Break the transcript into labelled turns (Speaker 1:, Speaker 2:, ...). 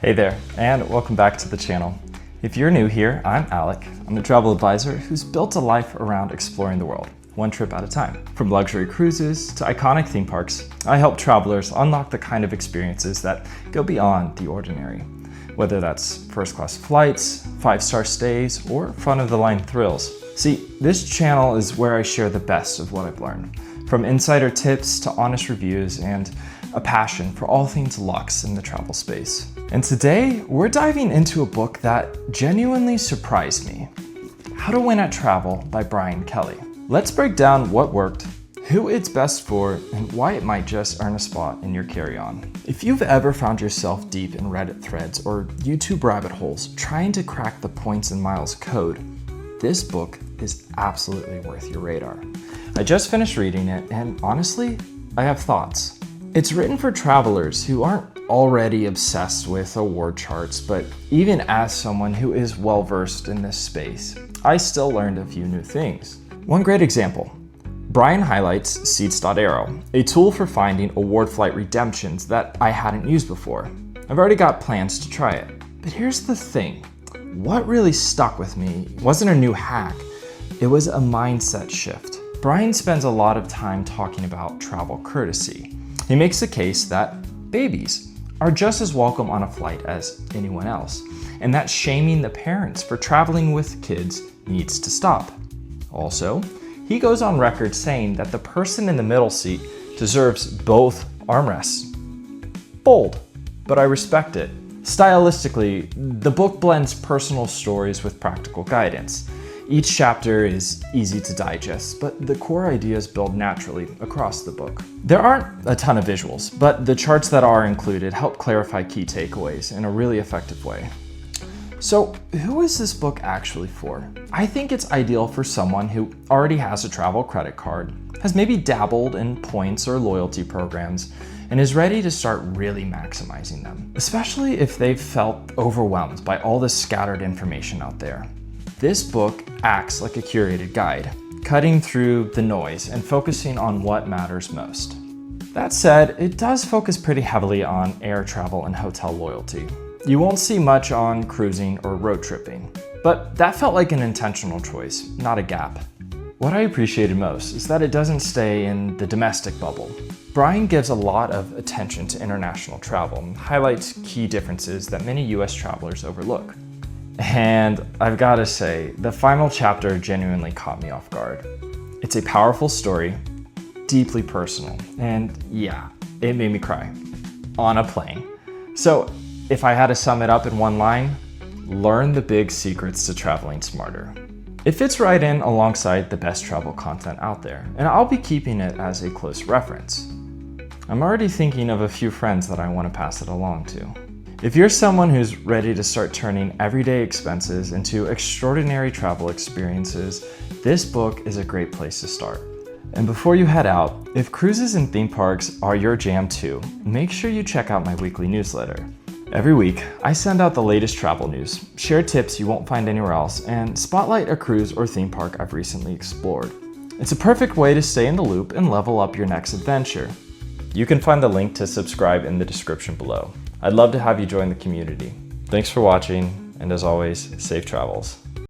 Speaker 1: Hey there, and welcome back to the channel. If you're new here, I'm Alec. I'm a travel advisor who's built a life around exploring the world, one trip at a time. From luxury cruises to iconic theme parks, I help travelers unlock the kind of experiences that go beyond the ordinary. Whether that's first-class flights, five-star stays, or front-of-the-line thrills. See, this channel is where I share the best of what I've learned, from insider tips to honest reviews and a passion for all things luxe in the travel space. And today, we're diving into a book that genuinely surprised me. How to Win at Travel by Brian Kelly. Let's break down what worked, who it's best for, and why it might just earn a spot in your carry-on. If you've ever found yourself deep in Reddit threads or YouTube rabbit holes trying to crack the points and miles code, this book is absolutely worth your radar. I just finished reading it, and honestly, I have thoughts. It's written for travelers who aren't already obsessed with award charts, but even as someone who is well-versed in this space, I still learned a few new things. One great example, Brian highlights Seats.Aero, a tool for finding award flight redemptions that I hadn't used before. I've already got plans to try it. But here's the thing, what really stuck with me wasn't a new hack, it was a mindset shift. Brian spends a lot of time talking about travel courtesy. He makes the case that babies are just as welcome on a flight as anyone else, and that shaming the parents for traveling with kids needs to stop. Also, he goes on record saying that the person in the middle seat deserves both armrests. Bold, but I respect it. Stylistically, the book blends personal stories with practical guidance. Each chapter is easy to digest, but the core ideas build naturally across the book. There aren't a ton of visuals, but the charts that are included help clarify key takeaways in a really effective way. So, who is this book actually for? I think it's ideal for someone who already has a travel credit card, has maybe dabbled in points or loyalty programs, and is ready to start really maximizing them, especially if they've felt overwhelmed by all this scattered information out there. This book acts like a curated guide, cutting through the noise and focusing on what matters most. That said, it does focus pretty heavily on air travel and hotel loyalty. You won't see much on cruising or road tripping, but that felt like an intentional choice, not a gap. What I appreciated most is that it doesn't stay in the domestic bubble. Brian gives a lot of attention to international travel and highlights key differences that many US travelers overlook. And I've got to say, the final chapter genuinely caught me off guard. It's a powerful story, deeply personal, and yeah, it made me cry on a plane. So if I had to sum it up in one line, learn the big secrets to traveling smarter. It fits right in alongside the best travel content out there, and I'll be keeping it as a close reference. I'm already thinking of a few friends that I want to pass it along to. If you're someone who's ready to start turning everyday expenses into extraordinary travel experiences, this book is a great place to start. And before you head out, if cruises and theme parks are your jam too, make sure you check out my weekly newsletter. Every week, I send out the latest travel news, share tips you won't find anywhere else, and spotlight a cruise or theme park I've recently explored. It's a perfect way to stay in the loop and level up your next adventure. You can find the link to subscribe in the description below. I'd love to have you join the community. Thanks for watching, and as always, safe travels.